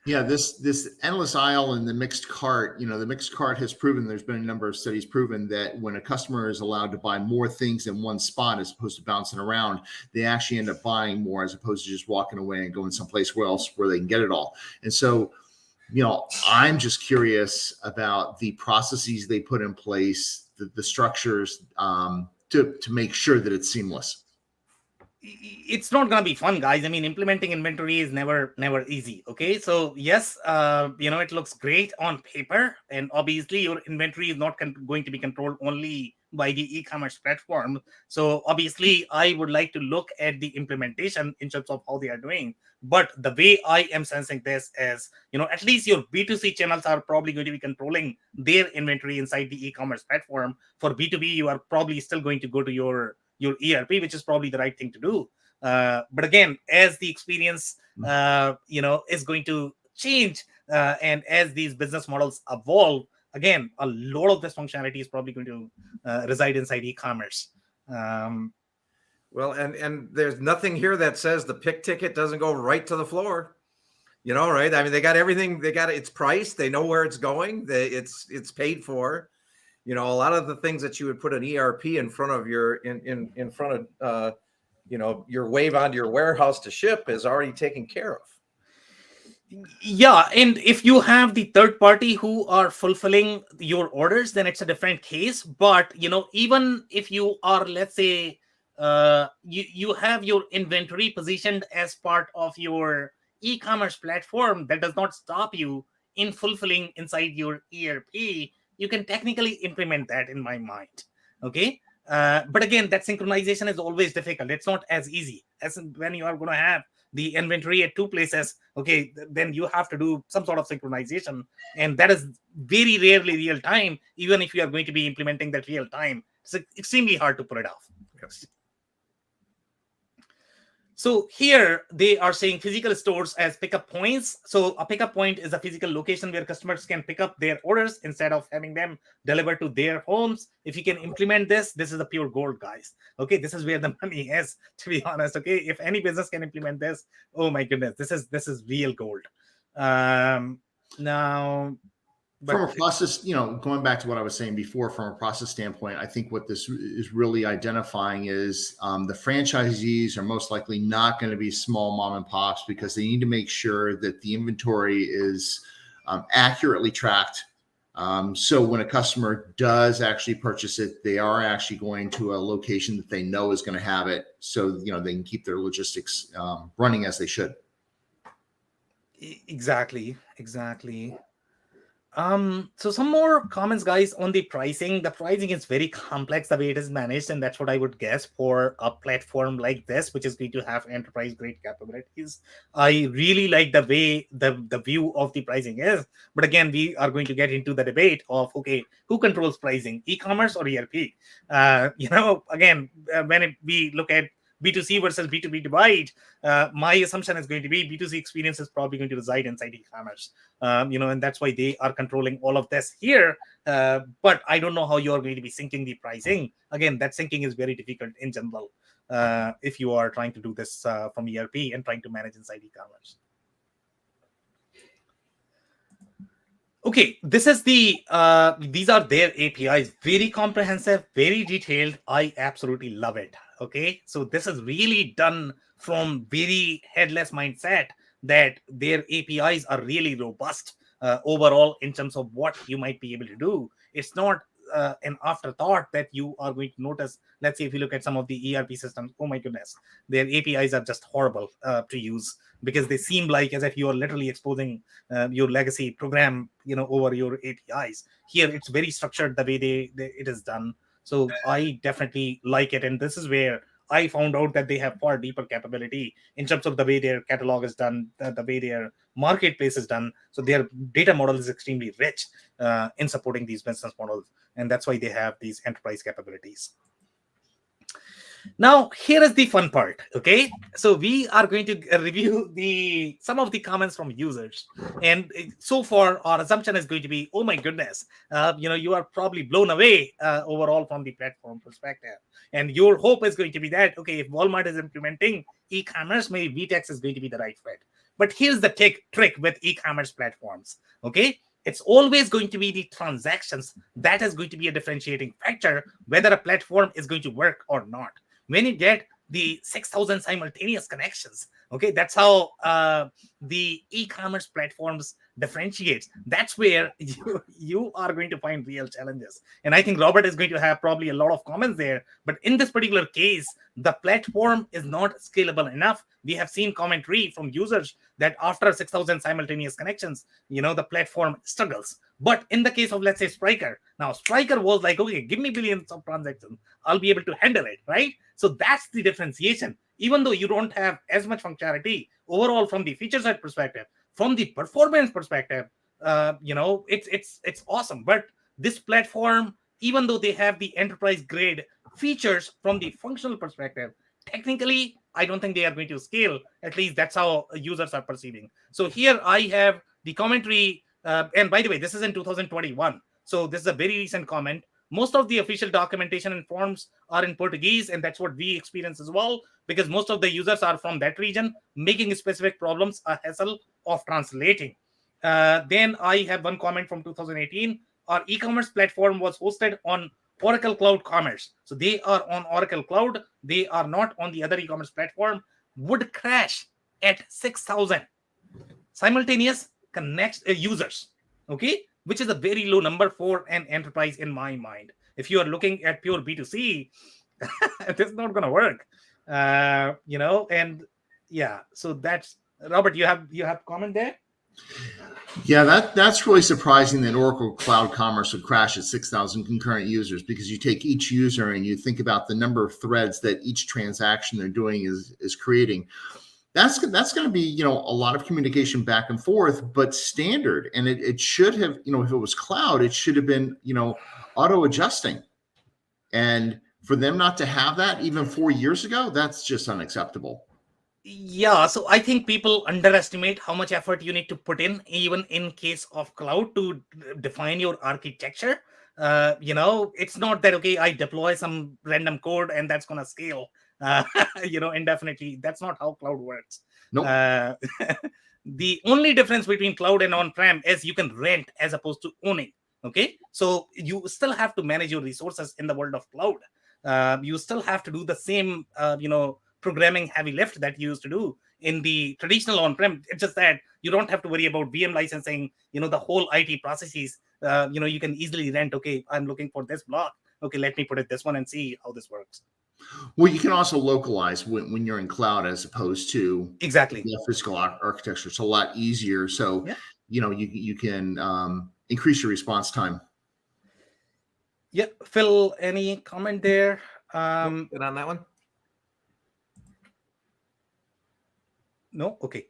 Yeah, this endless aisle and the mixed cart, the mixed cart has proven, there's been a number of studies proven that when a customer is allowed to buy more things in one spot as opposed to bouncing around, they actually end up buying more as opposed to just walking away and going someplace else where they can get it all. And so, I'm just curious about the processes they put in place, the structures to make sure that it's seamless. It's not going to be fun, guys. I mean, implementing inventory is never easy. Okay, so yes, it looks great on paper, and obviously your inventory is not going to be controlled only by the e-commerce platform. So obviously, I would like to look at the implementation in terms of how they are doing. But the way I am sensing this is, at least your B2C channels are probably going to be controlling their inventory inside the e-commerce platform. For B2B, you are probably still going to go to your ERP, which is probably the right thing to do. But again, as the experience, is going to change, and as these business models evolve, again, a lot of this functionality is probably going to reside inside e-commerce. Well, and there's nothing here that says the pick ticket doesn't go right to the floor. Right? I mean, they got everything. They got it's priced. They know where it's going. It's paid for. A lot of the things that you would put an ERP in front of your in front of your wave onto your warehouse to ship is already taken care of. Yeah, and if you have the third party who are fulfilling your orders, then it's a different case. But even if you are, let's say, you have your inventory positioned as part of your e-commerce platform, that does not stop you in fulfilling inside your ERP. You can technically implement that, in my mind. Okay. But again, that synchronization is always difficult. It's not as easy as when you are going to have the inventory at two places. Okay, then you have to do some sort of synchronization, and that is very rarely real time. Even if you are going to be implementing that real time, it's extremely hard to pull it off. Yes. So here they are saying physical stores as pickup points. So a pickup point is a physical location where customers can pick up their orders instead of having them delivered to their homes. If you can implement this is the pure gold, guys. Okay, this is where the money is, to be honest. Okay, if any business can implement this, oh my goodness, this is real gold. Now, from a process, going back to what I was saying before, from a process standpoint, I think what this is really identifying is the franchisees are most likely not going to be small mom and pops, because they need to make sure that the inventory is accurately tracked. So when a customer does actually purchase it, they are actually going to a location that they know is going to have it. So, they can keep their logistics running as they should. Exactly. So some more comments, guys, on the pricing. The pricing is very complex the way it is managed, and that's what I would guess for a platform like this, which is going to have enterprise grade capabilities. I really like the way the view of the pricing is, but again, we are going to get into the debate of, okay, who controls pricing, e-commerce or ERP? Again, when we look at B2C versus B2B divide, my assumption is going to be B2C experience is probably going to reside inside e-commerce, and that's why they are controlling all of this here. But I don't know how you are going to be syncing the pricing. Again, that syncing is very difficult in general if you are trying to do this from ERP and trying to manage inside e-commerce. Okay, this is these are their APIs. Very comprehensive, very detailed. I absolutely love it. Okay, so this is really done from very headless mindset, that their APIs are really robust overall in terms of what you might be able to do. It's not an afterthought that you are going to notice. Let's say if you look at some of the ERP systems, oh my goodness, their APIs are just horrible to use, because they seem like as if you are literally exposing your legacy program, over your APIs. Here, it's very structured the way it is done. So I definitely like it, and this is where I found out that they have far deeper capability in terms of the way their catalog is done, the way their marketplace is done. So their data model is extremely rich in supporting these business models, and that's why they have these enterprise capabilities. Now, here is the fun part. Okay, so we are going to review some of the comments from users, and so far our assumption is going to be, oh my goodness, you are probably blown away overall from the platform perspective, and your hope is going to be that, okay, if Walmart is implementing e-commerce, maybe VTEX is going to be the right fit. But here's the trick with e-commerce platforms. Okay, it's always going to be the transactions that is going to be a differentiating factor whether a platform is going to work or not. When you get the 6,000 simultaneous connections, okay, that's how the e-commerce platforms differentiates, that's where you are going to find real challenges. And I think Robert is going to have probably a lot of comments there. But in this particular case, the platform is not scalable enough. We have seen commentary from users that after 6,000 simultaneous connections, the platform struggles. But in the case of, let's say, Spryker, now Spryker was like, okay, give me billions of transactions, I'll be able to handle it, right? So that's the differentiation. Even though you don't have as much functionality overall from the feature set perspective, from the performance perspective, it's awesome. But this platform, even though they have the enterprise grade features from the functional perspective, technically, I don't think they are going to scale. At least that's how users are perceiving. So here I have the commentary. And by the way, this is in 2021. So this is a very recent comment. Most of the official documentation and forms are in Portuguese, and that's what we experience as well, because most of the users are from that region, making specific problems a hassle of translating. Then I have one comment from 2018. Our e-commerce platform was hosted on Oracle Cloud Commerce. So they are on Oracle Cloud. They are not on the other e-commerce platform. Would crash at 6,000 simultaneous users. Okay, which is a very low number for an enterprise in my mind. If you are looking at pure B2C, this is not going to work. And yeah, so that's Robert. You have comment there? Yeah, that's really surprising that Oracle Cloud Commerce would crash at 6,000 concurrent users, because you take each user and you think about the number of threads that each transaction they're doing is creating. That's going to be, a lot of communication back and forth, but standard. And it should have, if it was cloud, it should have been, auto adjusting. And for them not to have that even 4 years ago, that's just unacceptable. Yeah, so I think people underestimate how much effort you need to put in, even in case of cloud, to define your architecture. It's not that, okay, I deploy some random code and that's going to scale, indefinitely. That's not how cloud works. Nope. The only difference between cloud and on-prem is you can rent as opposed to owning. Okay, so you still have to manage your resources in the world of cloud. You still have to do the same, programming heavy lift that you used to do in the traditional on-prem. It's just that you don't have to worry about VM licensing, the whole IT processes. You can easily rent, okay, I'm looking for this block. Okay, let me put it this one and see how this works. Well, you can also localize when you're in cloud as opposed to exactly physical architecture. It's a lot easier. So, yeah. You can increase your response time. Yeah. Phil, any comment there? Good on that one? No? Okay.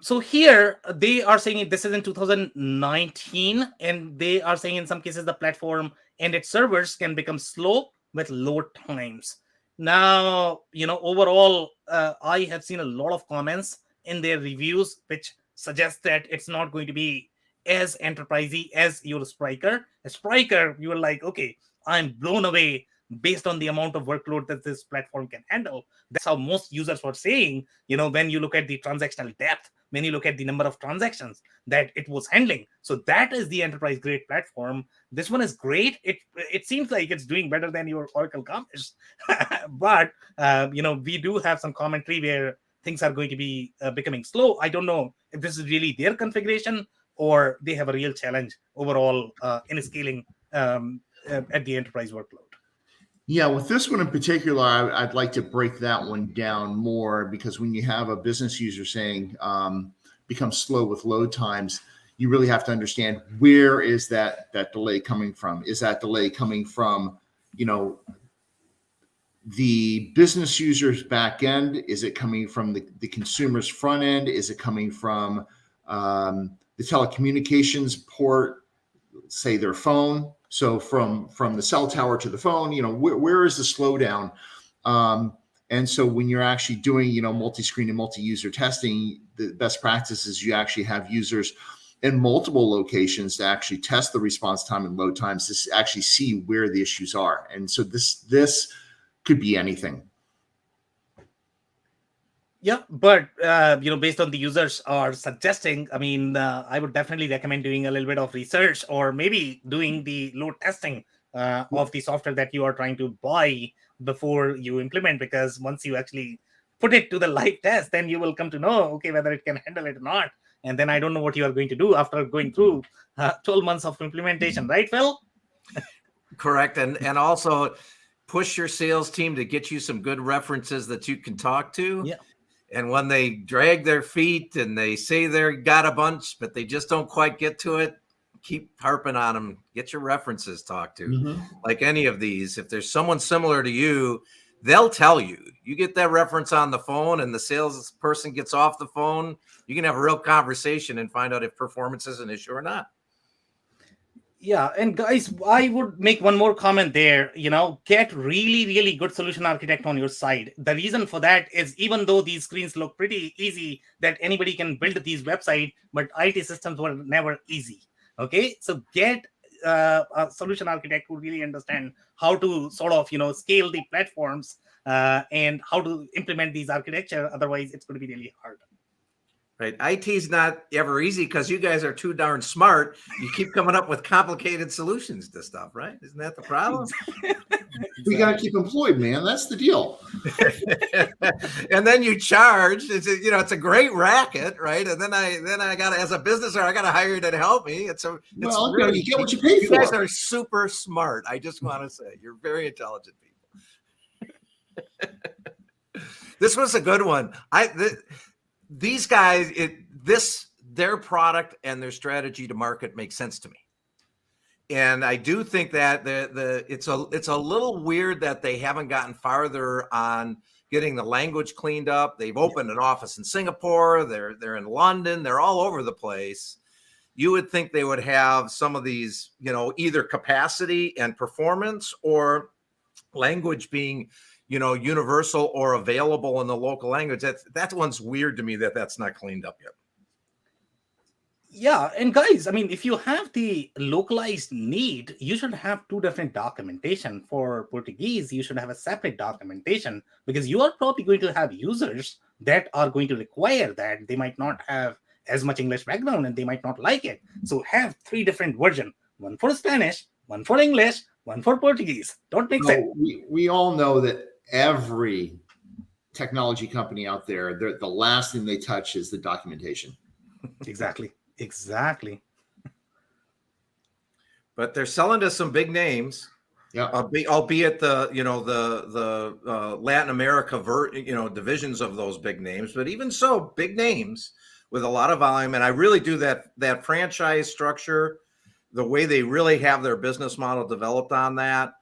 So here they are saying this is in 2019, and they are saying in some cases the platform and its servers can become slow with load times. Now, overall, I have seen a lot of comments in their reviews which suggest that it's not going to be as enterprisey as your Spryker. A Spryker, you are like, okay, I'm blown away based on the amount of workload that this platform can handle. That's how most users were saying, when you look at the transactional depth, when you look at the number of transactions that it was handling. So that is the enterprise grade platform. This one is great. It seems like it's doing better than your Oracle Commerce. But, we do have some commentary where things are going to be becoming slow. I don't know if this is really their configuration or they have a real challenge overall in scaling at the enterprise workload. Yeah, with this one in particular, I'd like to break that one down more, because when you have a business user saying become slow with load times, you really have to understand where is that delay coming from. Is that delay coming from, the business user's back end? Is it coming from the consumer's front end? Is it coming from the telecommunications port, say their phone? So from the cell tower to the phone, where is the slowdown? And so when you're actually doing, multi-screen and multi-user testing, the best practice is you actually have users in multiple locations to actually test the response time and load times to actually see where the issues are. And so this could be anything. Yeah, but based on the users are suggesting, I would definitely recommend doing a little bit of research, or maybe doing the load testing of the software that you are trying to buy before you implement, because once you actually put it to the live test, then you will come to know, okay, whether it can handle it or not. and then I don't know what you are going to do after going through 12 months of implementation, right, Phil? Correct. And also push your sales team to get you some good references that you can talk to. Yeah. And when they drag their feet and they say they got a bunch, but they just don't quite get to it, keep harping on them. Get your references talked to. Like any of these, if there's someone similar to you, they'll tell you. You get that reference on the phone and the salesperson gets off the phone, you can have a real conversation and find out if performance is an issue or not. Yeah, and guys, I would make one more comment there. Get really, really good solution architect on your side. The reason for that is, even though these screens look pretty easy, that anybody can build these websites, but IT systems were never easy. Okay, so get a solution architect who really understand how to sort of scale the platforms and how to implement these architecture. Otherwise, it's going to be really hard. Right. IT's not ever easy because you guys are too darn smart. You keep coming up with complicated solutions to stuff, right? Isn't that the problem? We got to keep employed, man. That's the deal. And then you charge. It's a great racket, right? And then I got to, as a business owner, I got to hire you to help me. Really, you get what you pay for. You guys are super smart. I just want to say you're very intelligent people. This was a good one. These guys, their product and their strategy to market makes sense to me. And I do think that it's a little weird that they haven't gotten farther on getting the language cleaned up. They've opened an office in Singapore. They're in London. They're all over the place. You would think they would have some of these, either capacity and performance or language being universal or available in the local language. That one's weird to me that's not cleaned up yet. Yeah, and guys, I mean, if you have the localized need, you should have two different documentation. For Portuguese, you should have a separate documentation, because you are probably going to have users that are going to require that. They might not have as much English background and they might not like it. So have 3 different versions, one for Spanish, one for English, one for Portuguese. Don't make sense. We all know that every technology company out there, the last thing they touch is the documentation. Exactly. But they're selling to some big names. Yeah. Albeit the Latin America divisions of those big names, but even so, big names with a lot of volume. And I really do that franchise structure, the way they really have their business model developed on that.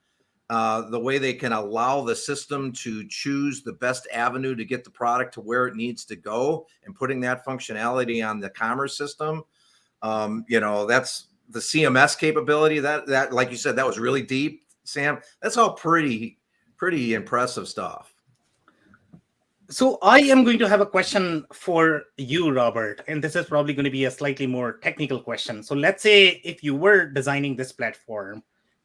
The way they can allow the system to choose the best avenue to get the product to where it needs to go, and putting that functionality on the commerce system. That's the CMS capability that, like you said, that was really deep, Sam. That's all pretty impressive stuff. So I am going to have a question for you, Robert, and this is probably going to be a slightly more technical question. So let's say if you were designing this platform,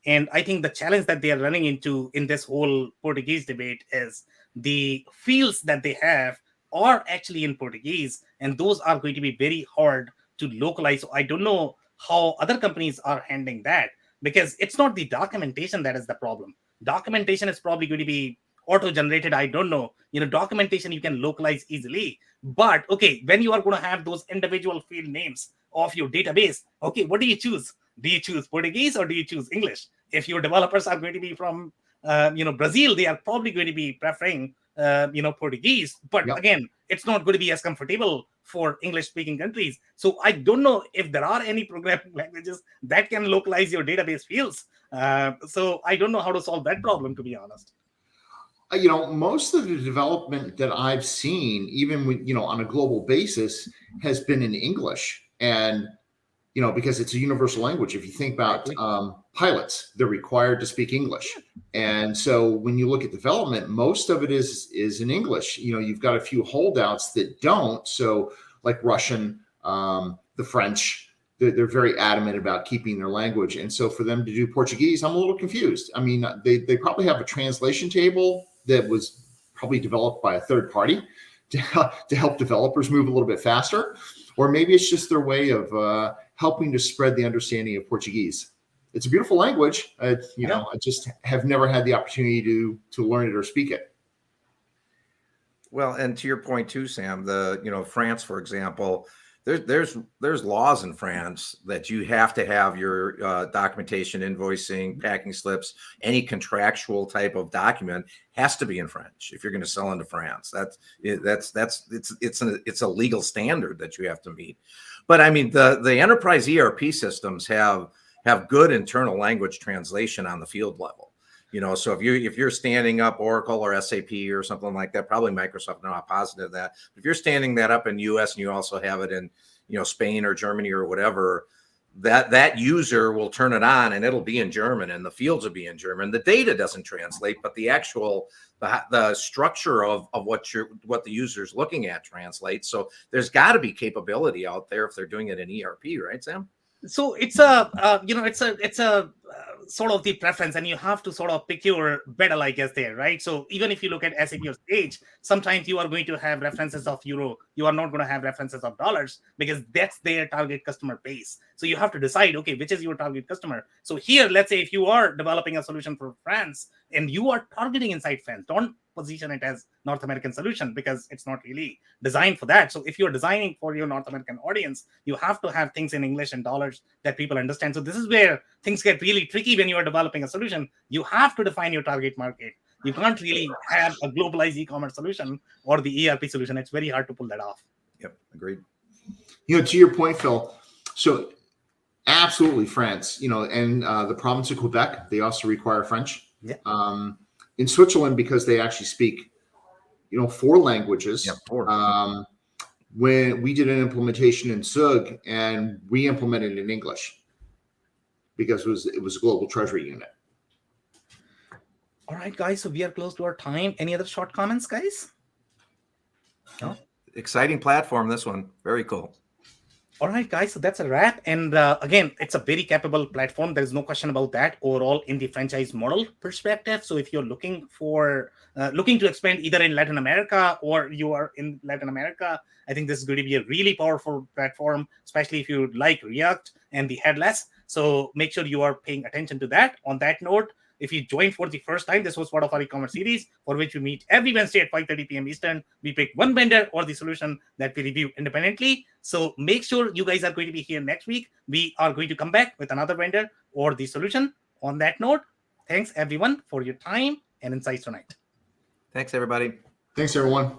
and I think the challenge that they are running into in this whole Portuguese debate is the fields that they have are actually in Portuguese, and those are going to be very hard to localize. So I don't know how other companies are handling that, because it's not the documentation that is the problem. Documentation is probably going to be auto-generated. I don't know. Documentation you can localize easily. But okay, when you are going to have those individual field names of your database, okay, what do you choose? Do you choose Portuguese or do you choose English? If your developers are going to be from Brazil, they are probably going to be preferring Portuguese. But again, it's not going to be as comfortable for English-speaking countries. So I don't know if there are any programming languages that can localize your database fields. So I don't know how to solve that problem, to be honest. Most of the development that I've seen, even with, on a global basis, has been in English. And because it's a universal language. If you think about pilots, they're required to speak English. And so when you look at development, most of it is in English. You've got a few holdouts that don't. So like Russian, the French, they're very adamant about keeping their language. And so for them to do Portuguese, I'm a little confused. I mean, they probably have a translation table that was probably developed by a third party to help developers move a little bit faster. Or maybe it's just their way of helping to spread the understanding of Portuguese. It's a beautiful language. I just have never had the opportunity to learn it or speak it. Well, and to your point too, Sam, France, for example, there's laws in France that you have to have your documentation, invoicing, packing slips, any contractual type of document has to be in French if you're going to sell into France. It's a legal standard that you have to meet. But I mean, the enterprise ERP systems have good internal language translation on the field level. So if you're standing up Oracle or SAP or something like that, probably Microsoft, I'm not positive of that. If you're standing that up in US and you also have it in, Spain or Germany or whatever, that user will turn it on and it'll be in German and the fields will be in German. The data doesn't translate, but the actual, the structure of what the user's looking at translates. So there's got to be capability out there if they're doing it in ERP, right, Sam? So it's a sort of the preference, and you have to sort of pick your battle, I guess, there, right? So even if you look at SAP or Sage, sometimes you are going to have references of euro. You are not going to have references of dollars because that's their target customer base. So you have to decide, okay, which is your target customer. So here, let's say if you are developing a solution for France and you are targeting inside France, don't position it as North American solution because it's not really designed for that. So if you're designing for your North American audience, you have to have things in English and dollars that people understand. So this is where things get really tricky when you are developing a solution. You have to define your target market. You can't really have a globalized e-commerce solution or the ERP solution. It's very hard to pull that off. Yep, agreed. To your point, Phil, so absolutely France, and the province of Quebec, they also require French. Yeah. In Switzerland, because they actually speak, 4 languages. Yeah, 4. When we did an implementation in Zug, and we implemented in English because it was a global treasury unit. All right, guys. So we are close to our time. Any other short comments, guys? No? Exciting platform, this one. Very cool. All right, guys, so that's a wrap. And again, it's a very capable platform. There's no question about that overall in the franchise model perspective. So if you're looking to expand either in Latin America or you are in Latin America, I think this is going to be a really powerful platform, especially if you like React and the headless. So make sure you are paying attention to that. On that note, if you joined for the first time, this was part of our e-commerce series for which we meet every Wednesday at 5:30 p.m. Eastern. We pick one vendor or the solution that we review independently. So make sure you guys are going to be here next week. We are going to come back with another vendor or the solution. On that note, thanks everyone for your time and insights tonight. Thanks, everybody. Thanks, everyone.